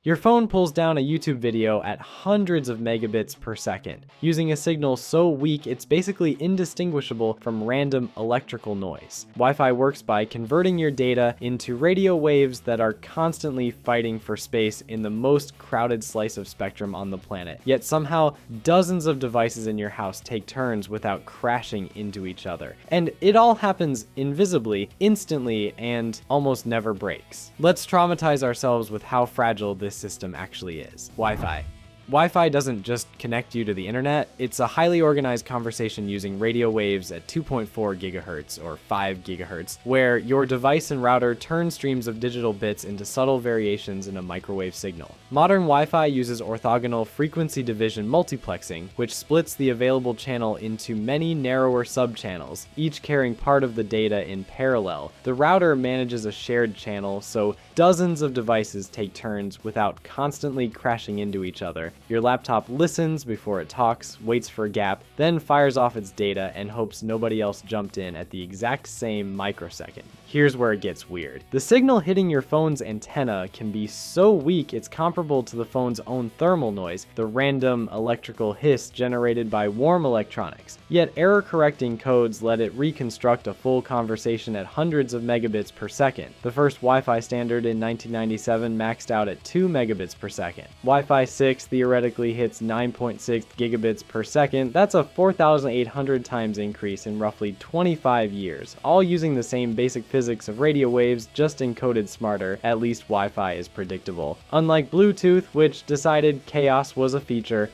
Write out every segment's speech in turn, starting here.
Your phone pulls down a YouTube video at hundreds of megabits per second, using a signal so weak it's basically indistinguishable from random electrical noise. Wi-Fi works by converting your data into radio waves that are constantly fighting for space in the most crowded slice of spectrum on the planet. Yet somehow, dozens of devices in your house take turns without crashing into each other. And it all happens invisibly, instantly, and almost never breaks. Let's traumatize ourselves with how fragile this system actually is. Wi-Fi. Wi-Fi doesn't just connect you to the internet, it's a highly organized conversation using radio waves at 2.4 gigahertz or 5 gigahertz, where your device and router turn streams of digital bits into subtle variations in a microwave signal. Modern Wi-Fi uses orthogonal frequency division multiplexing, which splits the available channel into many narrower subchannels, each carrying part of the data in parallel. The router manages a shared channel, so dozens of devices take turns without constantly crashing into each other. Your laptop listens before it talks, waits for a gap, then fires off its data and hopes nobody else jumped in at the exact same microsecond. Here's where it gets weird. The signal hitting your phone's antenna can be so weak it's comparable to the phone's own thermal noise, the random electrical hiss generated by warm electronics. Yet error-correcting codes let it reconstruct a full conversation at hundreds of megabits per second. The first Wi-Fi standard in 1997 maxed out at 2 megabits per second. Wi-Fi 6 theoretically hits 9.6 gigabits per second. That's a 4,800 times increase in roughly 25 years, all using the same basic physics of radio waves, just encoded smarter. At least Wi-Fi is predictable. Unlike Bluetooth, which decided chaos was a feature,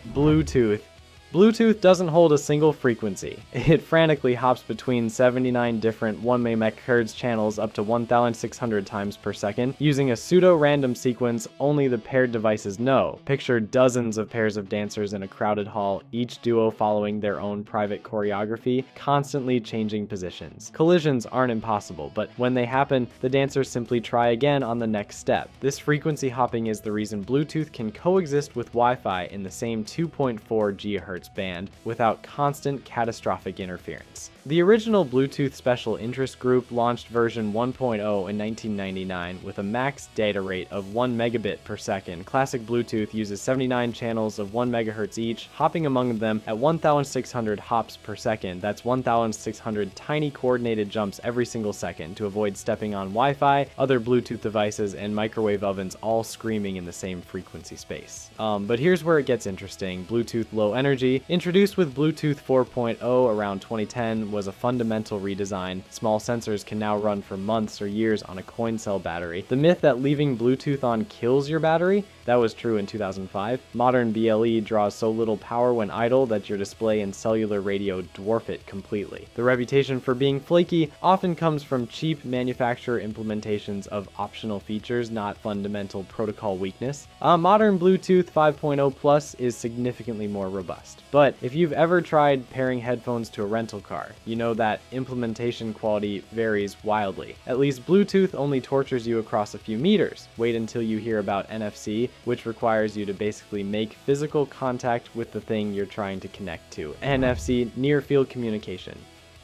Bluetooth doesn't hold a single frequency. It frantically hops between 79 different 1 MHz channels up to 1,600 times per second, using a pseudo-random sequence only the paired devices know. Picture dozens of pairs of dancers in a crowded hall, each duo following their own private choreography, constantly changing positions. Collisions aren't impossible, but when they happen, the dancers simply try again on the next step. This frequency hopping is the reason Bluetooth can coexist with Wi-Fi in the same 2.4 GHz band without constant catastrophic interference. The original Bluetooth Special Interest Group launched version 1.0 in 1999 with a max data rate of 1 megabit per second. Classic Bluetooth uses 79 channels of 1 megahertz each, hopping among them at 1,600 hops per second. That's 1,600 tiny coordinated jumps every single second to avoid stepping on Wi-Fi, other Bluetooth devices, and microwave ovens all screaming in the same frequency space. But here's where it gets interesting. Bluetooth Low Energy, introduced with Bluetooth 4.0 around 2010, was a fundamental redesign. Small sensors can now run for months or years on a coin cell battery. The myth that leaving Bluetooth on kills your battery, that was true in 2005. Modern BLE draws so little power when idle that your display and cellular radio dwarf it completely. The reputation for being flaky often comes from cheap manufacturer implementations of optional features, not fundamental protocol weakness. Modern Bluetooth 5.0 Plus is significantly more robust. But if you've ever tried pairing headphones to a rental car, you know that implementation quality varies wildly. At least Bluetooth only tortures you across a few meters. Wait until you hear about NFC, which requires you to basically make physical contact with the thing you're trying to connect to. NFC, near field communication.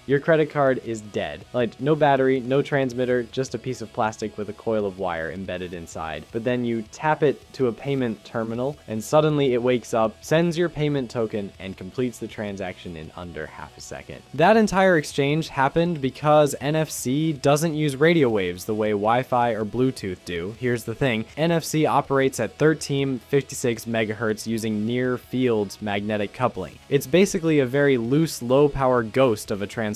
Your credit card is dead. Like, no battery, no transmitter, just a piece of plastic with a coil of wire embedded inside. But then you tap it to a payment terminal, and suddenly it wakes up, sends your payment token, and completes the transaction in under half a second. That entire exchange happened because NFC doesn't use radio waves the way Wi-Fi or Bluetooth do. Here's the thing, NFC operates at 1356 megahertz using near-field magnetic coupling. It's basically a very loose, low-power ghost of a transformer.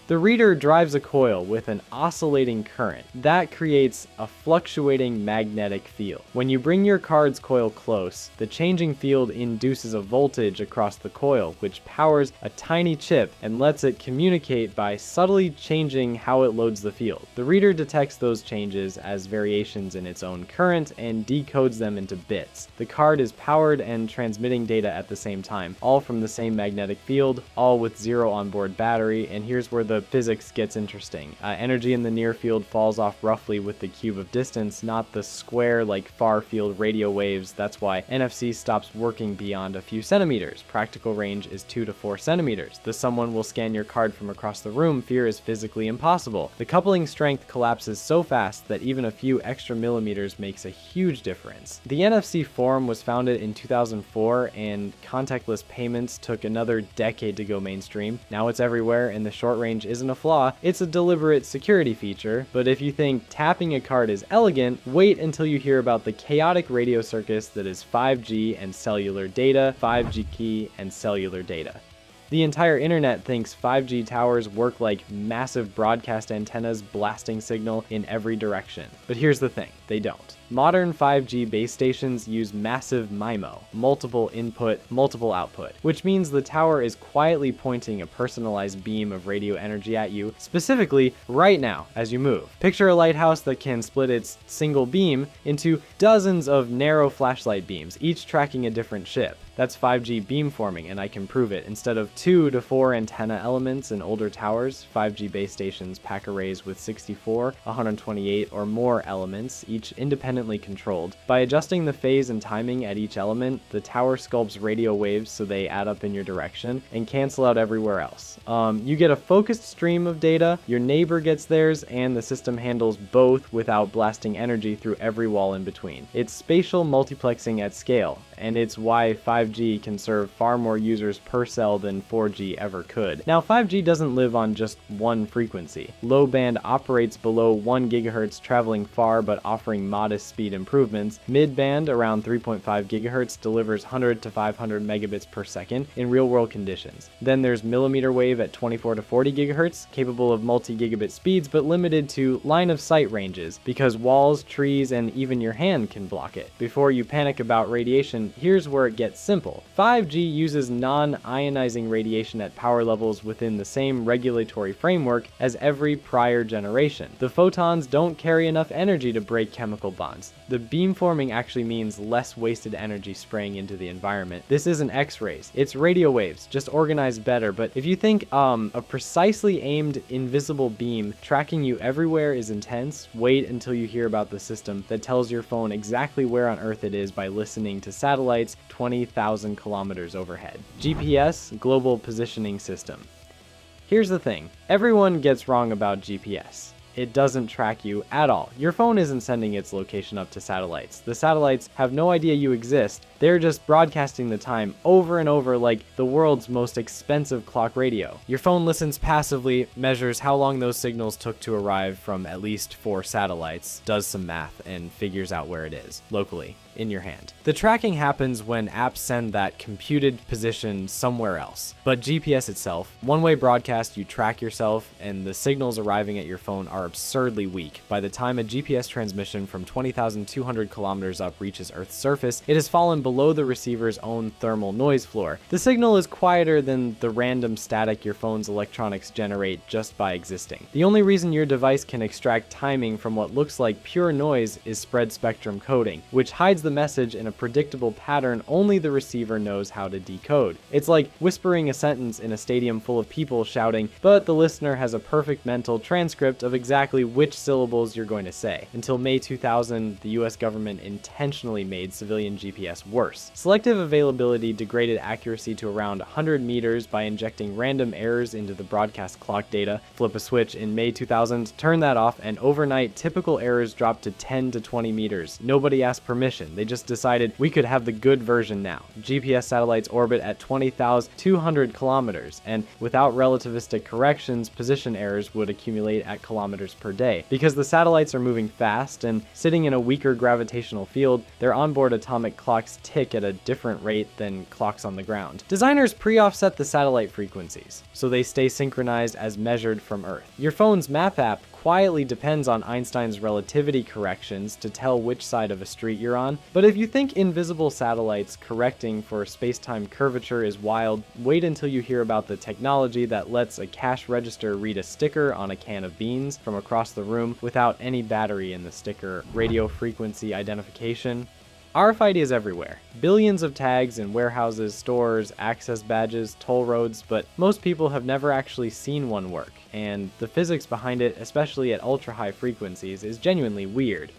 The reader drives a coil with an oscillating current. That creates a fluctuating magnetic field. When you bring your card's coil close, the changing field induces a voltage across the coil, which powers a tiny chip and lets it communicate by subtly changing how it loads the field. The reader detects those changes as variations in its own current and decodes them into bits. The card is powered and transmitting data at the same time, all from the same magnetic field, all with zero onboard battery, and and here's where the physics gets interesting. Energy in the near field falls off roughly with the cube of distance, not the square like far field radio waves. That's why NFC stops working beyond a few centimeters. Practical range is 2 to 4 centimeters. The someone will scan your card from across the room fear is physically impossible. The coupling strength collapses so fast that even a few extra millimeters makes a huge difference. The NFC Forum was founded in 2004, and contactless payments took another decade to go mainstream. Now it's everywhere, and the short range isn't a flaw, it's a deliberate security feature. But if you think tapping a card is elegant, wait until you hear about the chaotic radio circus that is 5G and cellular data, 5G key and cellular data. The entire internet thinks 5G towers work like massive broadcast antennas blasting signal in every direction. But here's the thing, they don't. Modern 5G base stations use massive MIMO, multiple input, multiple output, which means the tower is quietly pointing a personalized beam of radio energy at you, specifically right now as you move. Picture a lighthouse that can split its single beam into dozens of narrow flashlight beams, each tracking a different ship. That's 5G beamforming, and I can prove it. Instead of 2 to 4 antenna elements in older towers, 5G base stations pack arrays with 64, 128, or more elements, each independently controlled. By adjusting the phase and timing at each element, the tower sculpts radio waves so they add up in your direction and cancel out everywhere else. You get a focused stream of data, your neighbor gets theirs, and the system handles both without blasting energy through every wall in between. It's spatial multiplexing at scale, and it's why 5G can serve far more users per cell than 4G ever could. Now, 5G doesn't live on just one frequency. Low band operates below 1 GHz, traveling far but offering modest speed improvements. Mid-band, around 3.5 GHz, delivers 100 to 500 megabits per second in real-world conditions. Then there's millimeter wave at 24 to 40 GHz, capable of multi-gigabit speeds but limited to line-of-sight ranges because walls, trees, and even your hand can block it. Before you panic about radiation, here's where it gets simple. 5G uses non-ionizing radiation at power levels within the same regulatory framework as every prior generation. The photons don't carry enough energy to break chemical bonds. The beamforming actually means less wasted energy spraying into the environment. This isn't X-rays, it's radio waves, just organized better. But if you think a precisely aimed invisible beam tracking you everywhere is intense, wait until you hear about the system that tells your phone exactly where on Earth it is by listening to satellites 20,000 kilometers overhead. GPS, Global Positioning System. Here's the thing, everyone gets wrong about GPS. It doesn't track you at all. Your phone isn't sending its location up to satellites. The satellites have no idea you exist. They're just broadcasting the time over and over like the world's most expensive clock radio. Your phone listens passively, measures how long those signals took to arrive from at least 4 satellites, does some math, and figures out where it is, locally, in your hand. The tracking happens when apps send that computed position somewhere else. But GPS itself, one-way broadcast, you track yourself, and the signals arriving at your phone are absurdly weak. By the time a GPS transmission from 20,200 kilometers up reaches Earth's surface, it has fallen below the receiver's own thermal noise floor. The signal is quieter than the random static your phone's electronics generate just by existing. The only reason your device can extract timing from what looks like pure noise is spread spectrum coding, which hides the message in a predictable pattern only the receiver knows how to decode. It's like whispering a sentence in a stadium full of people shouting, but the listener has a perfect mental transcript of exactly which syllables you're going to say. Until May 2000, the US government intentionally made civilian GPS worse. Selective availability degraded accuracy to around 100 meters by injecting random errors into the broadcast clock data. Flip a switch in May 2000, turn that off, and overnight typical errors dropped to 10 to 20 meters. Nobody asked permission. They just decided we could have the good version now. GPS satellites orbit at 20,200 kilometers, and without relativistic corrections, position errors would accumulate at kilometers per day. Because the satellites are moving fast and sitting in a weaker gravitational field, their onboard atomic clocks tick at a different rate than clocks on the ground. Designers pre-offset the satellite frequencies, so they stay synchronized as measured from Earth. Your phone's map app quietly depends on Einstein's relativity corrections to tell which side of a street you're on. But if you think invisible satellites correcting for space-time curvature is wild, wait until you hear about the technology that lets a cash register read a sticker on a can of beans from across the room without any battery in the sticker. Radio frequency identification. RFID is everywhere. Billions of tags in warehouses, stores, access badges, toll roads, but most people have never actually seen one work, and the physics behind it, especially at ultra-high frequencies, is genuinely weird.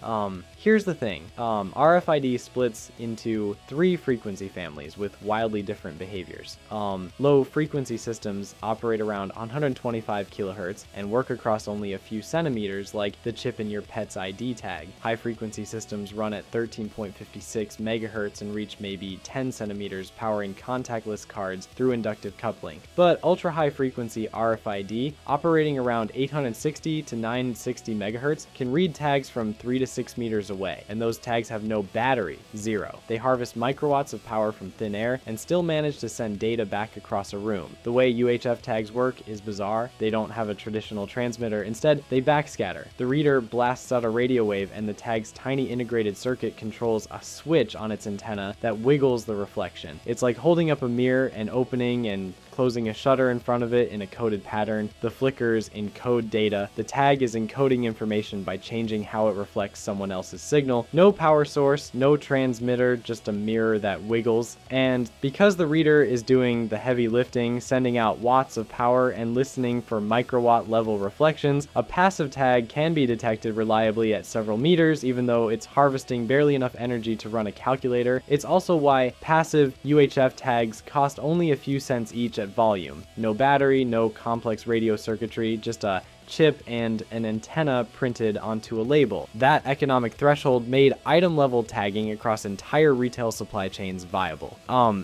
Here's the thing. RFID splits into 3 frequency families with wildly different behaviors. Low frequency systems operate around 125 kilohertz and work across only a few centimeters, like the chip in your pet's ID tag. High frequency systems run at 13.56 megahertz and reach maybe 10 centimeters, powering contactless cards through inductive coupling. But ultra high frequency RFID, operating around 860 to 960 megahertz, can read tags from 3 to 6 meters away, and those tags have no battery, zero. They harvest microwatts of power from thin air and still manage to send data back across a room. The way UHF tags work is bizarre. They don't have a traditional transmitter. Instead, they backscatter. The reader blasts out a radio wave, and the tag's tiny integrated circuit controls a switch on its antenna that wiggles the reflection. It's like holding up a mirror and opening and closing a shutter in front of it in a coded pattern. The flickers encode data. The tag is encoding information by changing how it reflects someone else's signal. No power source, no transmitter, just a mirror that wiggles. And because the reader is doing the heavy lifting, sending out watts of power and listening for microwatt level reflections, a passive tag can be detected reliably at several meters, even though it's harvesting barely enough energy to run a calculator. It's also why passive UHF tags cost only a few cents each at volume. No battery, no complex radio circuitry, just a chip and an antenna printed onto a label. That economic threshold made item level tagging across entire retail supply chains viable.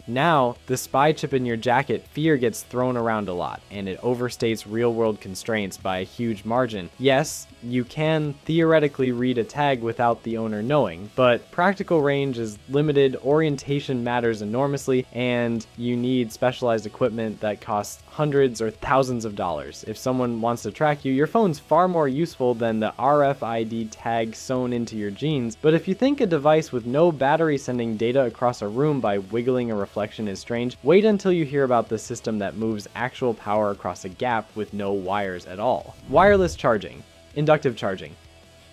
Now the spy chip in your jacket fear gets thrown around a lot, and it overstates real world constraints by a huge margin. Yes, you can theoretically read a tag without the owner knowing, but practical range is limited, orientation matters enormously, and you need specialized equipment that costs hundreds or thousands of dollars. If someone wants to track you, your phone's far more useful than the RFID tag sewn into your jeans. But if you think a device with no battery sending data across a room by wiggling a reflection is strange, wait until you hear about the system that moves actual power across a gap with no wires at all. Wireless charging. Inductive charging.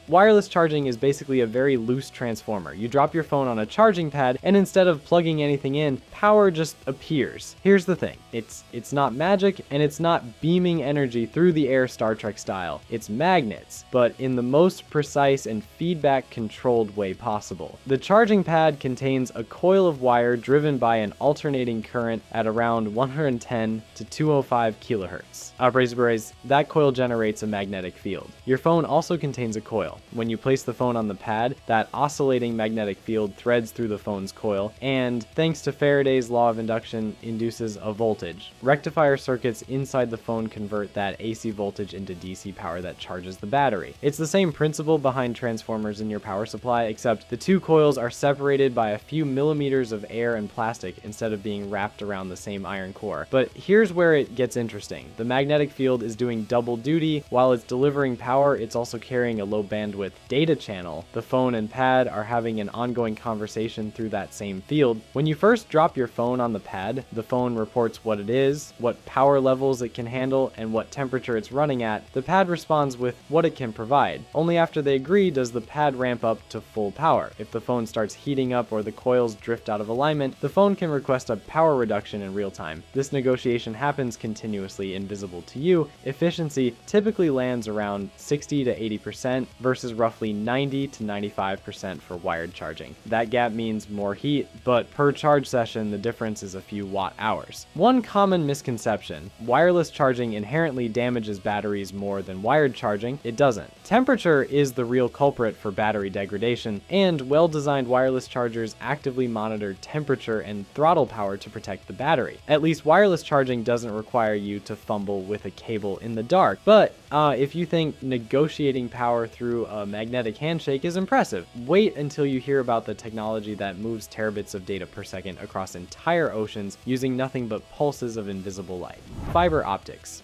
Wireless charging is basically a very loose transformer. You drop your phone on a charging pad, and instead of plugging anything in, power just appears. Here's the thing. It's not magic, and it's not beaming energy through the air Star Trek style. It's magnets, but in the most precise and feedback-controlled way possible. The charging pad contains a coil of wire driven by an alternating current at around 110 to 205 kilohertz. That coil generates a magnetic field. Your phone also contains a coil. When you place the phone on the pad, that oscillating magnetic field threads through the phone's coil, and thanks to Faraday's law of induction, induces a voltage. Rectifier circuits inside the phone convert that AC voltage into DC power that charges the battery. It's the same principle behind transformers in your power supply, except the two coils are separated by a few millimeters of air and plastic instead of being wrapped around the same iron core. But here's where it gets interesting. The magnetic field is doing double duty. While it's delivering power, it's also carrying a low bandwidth data channel. The phone and pad are having an ongoing conversation through that same field. When you first drop your phone on the pad, the phone reports what it is, what power levels it can handle, and what temperature it's running at. The pad responds with what it can provide. Only after they agree does the pad ramp up to full power. If the phone starts heating up or the coils drift out of alignment, the phone can request a power reduction in real time. This negotiation happens continuously, invisible to you. Efficiency typically lands around 60 to 80% versus roughly 90 to 95% for wired charging. That gap means more heat, but per charge session, the difference is a few watt hours. One common misconception: wireless charging inherently damages batteries more than wired charging. It doesn't. Temperature is the real culprit for battery degradation, and well-designed wireless chargers actively monitor temperature and throttle power to protect the battery. At least wireless charging doesn't require you to fumble with a cable in the dark. But if you think negotiating power through a magnetic handshake is impressive, wait until you hear about the technology that moves terabits of data per second across entire oceans using nothing but pulses of invisible light. Fiber optics.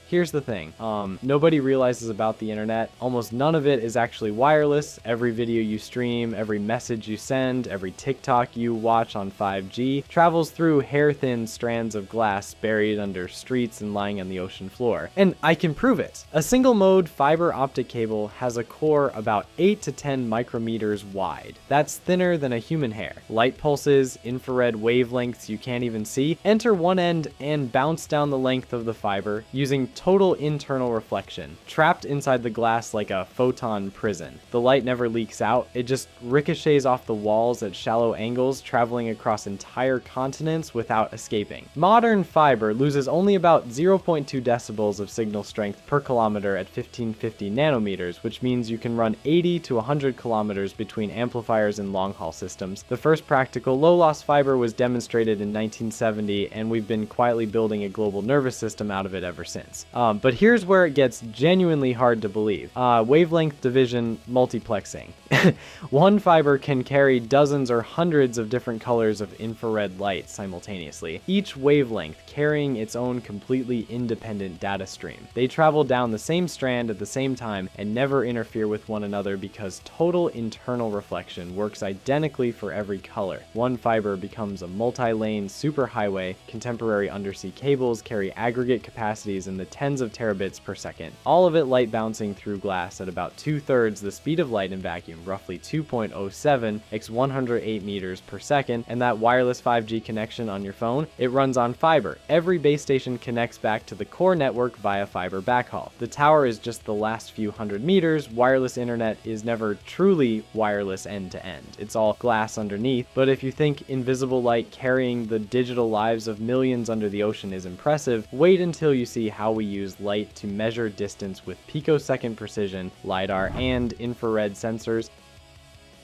Here's the thing, nobody realizes about the internet. Almost none of it is actually wireless. Every video you stream, every message you send, every TikTok you watch on 5G travels through hair-thin strands of glass buried under streets and lying on the ocean floor. And I can prove it. A single-mode fiber optic cable has a core about 8 to 10 micrometers wide. That's thinner than a human hair. Light pulses, infrared wavelengths you can't even see, enter one end and bounce down the length of the fiber using total internal reflection, trapped inside the glass like a photon prison. The light never leaks out, it just ricochets off the walls at shallow angles, traveling across entire continents without escaping. Modern fiber loses only about 0.2 decibels of signal strength per kilometer at 1550 nanometers, which means you can run 80 to 100 kilometers between amplifiers in long-haul systems. The first practical low-loss fiber was demonstrated in 1970, and we've been quietly building a global nervous system out of it ever since. But here's where it gets genuinely hard to believe. Wavelength division multiplexing. One fiber can carry dozens or hundreds of different colors of infrared light simultaneously, each wavelength carrying its own completely independent data stream. They travel down the same strand at the same time and never interfere with one another because total internal reflection works identically for every color. One fiber becomes a multi-lane superhighway. Contemporary undersea cables carry aggregate capacities in the tens of terabits per second, all of it light bouncing through glass at about 2/3 the speed of light in vacuum, roughly 2.07 x 108 meters per second. And that wireless 5G connection on your phone, it runs on fiber. Every base station connects back to the core network via fiber backhaul. The tower is just the last few hundred meters. Wireless internet is never truly wireless end to end. It's all glass underneath. But if you think invisible light carrying the digital lives of millions under the ocean is impressive, wait until you see how we use light to measure distance with picosecond precision, LiDAR, and infrared sensors.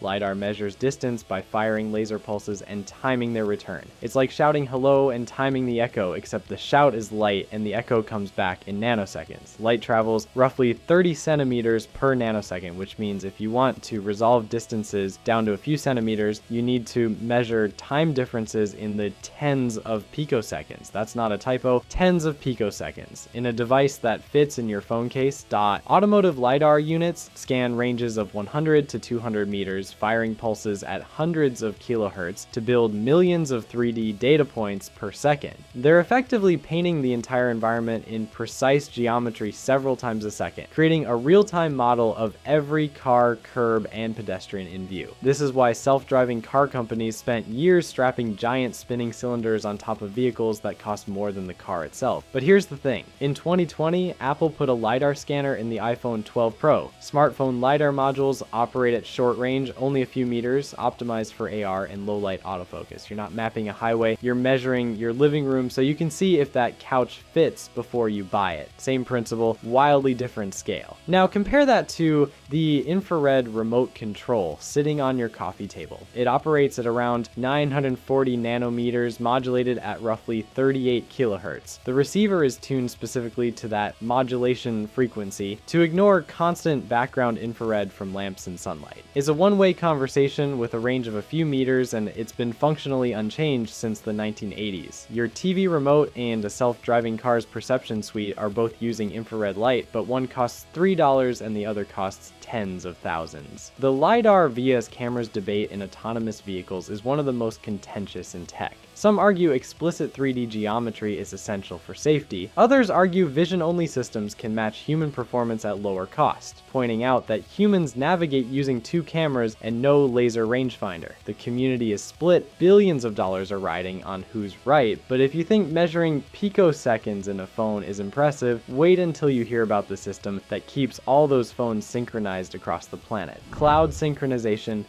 LiDAR measures distance by firing laser pulses and timing their return. It's like shouting hello and timing the echo, except the shout is light and the echo comes back in nanoseconds. Light travels roughly 30 centimeters per nanosecond, which means if you want to resolve distances down to a few centimeters, you need to measure time differences in the tens of picoseconds. That's not a typo, tens of picoseconds. In a device that fits in your phone case. Automotive LiDAR units scan ranges of 100 to 200 meters, firing pulses at hundreds of kilohertz to build millions of 3D data points per second. They're effectively painting the entire environment in precise geometry several times a second, creating a real-time model of every car, curb, and pedestrian in view. This is why self-driving car companies spent years strapping giant spinning cylinders on top of vehicles that cost more than the car itself. But here's the thing. In 2020, Apple put a LiDAR scanner in the iPhone 12 Pro. Smartphone LiDAR modules operate at short range, only a few meters, optimized for AR and low light autofocus. You're not mapping a highway, you're measuring your living room so you can see if that couch fits before you buy it. Same principle, wildly different scale. Now compare that to the infrared remote control sitting on your coffee table. It operates at around 940 nanometers, modulated at roughly 38 kilohertz. The receiver is tuned specifically to that modulation frequency to ignore constant background infrared from lamps and sunlight. It's a one-way conversation with a range of a few meters, and it's been functionally unchanged since the 1980s. Your TV remote and a self-driving car's perception suite are both using infrared light, but one costs $3 and the other costs tens of thousands. The LiDAR vs. cameras debate in autonomous vehicles is one of the most contentious in tech. Some argue explicit 3D geometry is essential for safety. Others argue vision-only systems can match human performance at lower cost, pointing out that humans navigate using two cameras and no laser rangefinder. The community is split, billions of dollars are riding on who's right, but if you think measuring picoseconds in a phone is impressive, wait until you hear about the system that keeps all those phones synchronized across the planet. Cloud synchronization.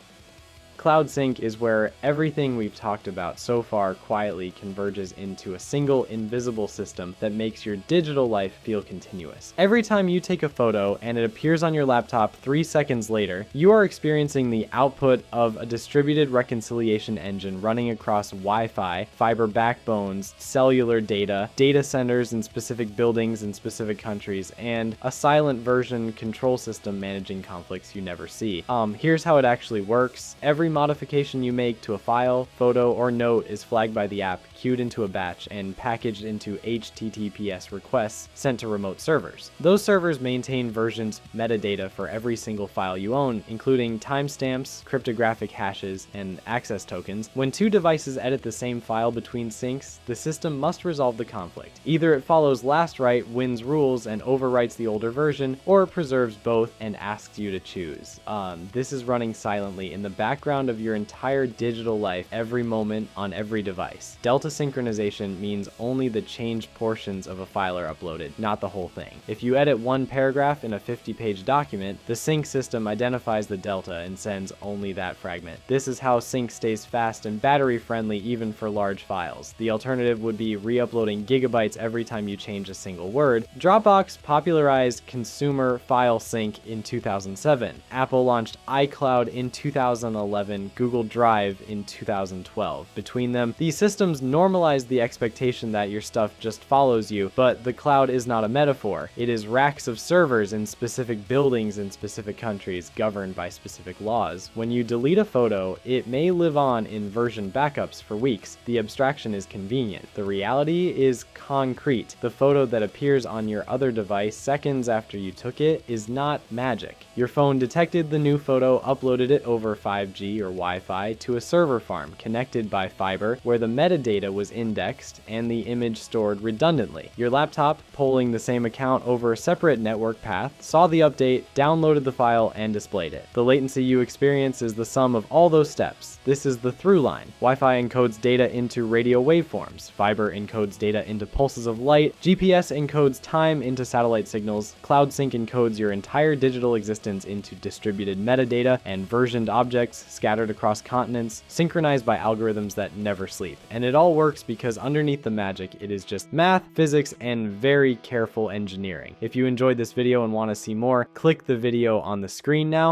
Cloud Sync is where everything we've talked about so far quietly converges into a single invisible system that makes your digital life feel continuous. Every time you take a photo and it appears on your laptop 3 seconds later, you are experiencing the output of a distributed reconciliation engine running across Wi-Fi, fiber backbones, cellular data, data centers in specific buildings in specific countries, and a silent version control system managing conflicts you never see. Here's how it actually works. Every modification you make to a file, photo, or note is flagged by the app queued into a batch and packaged into HTTPS requests sent to remote servers. Those servers maintain versions metadata for every single file you own, including timestamps, cryptographic hashes, and access tokens. When two devices edit the same file between syncs, the system must resolve the conflict. Either it follows last write, wins rules, and overwrites the older version, or it preserves both and asks you to choose. This is running silently in the background of your entire digital life, every moment, on every device. Delta synchronization means only the changed portions of a file are uploaded, not the whole thing. If you edit one paragraph in a 50-page document, the sync system identifies the delta and sends only that fragment. This is how sync stays fast and battery-friendly even for large files. The alternative would be re-uploading gigabytes every time you change a single word. Dropbox popularized consumer file sync in 2007. Apple launched iCloud in 2011, Google Drive in 2012. Between them, these systems normalize the expectation that your stuff just follows you, but the cloud is not a metaphor. It is racks of servers in specific buildings in specific countries governed by specific laws. When you delete a photo, it may live on in version backups for weeks. The abstraction is convenient. The reality is concrete. The photo that appears on your other device seconds after you took it is not magic. Your phone detected the new photo, uploaded it over 5G or Wi-Fi to a server farm connected by fiber where the metadata was indexed and the image stored redundantly. Your laptop, polling the same account over a separate network path, saw the update, downloaded the file, and displayed it. The latency you experience is the sum of all those steps. This is the through line. Wi-Fi encodes data into radio waveforms. Fiber encodes data into pulses of light. GPS encodes time into satellite signals. Cloud Sync encodes your entire digital existence into distributed metadata and versioned objects scattered across continents, synchronized by algorithms that never sleep. And it all works because underneath the magic, it is just math, physics, and very careful engineering. If you enjoyed this video and want to see more, click the video on the screen now.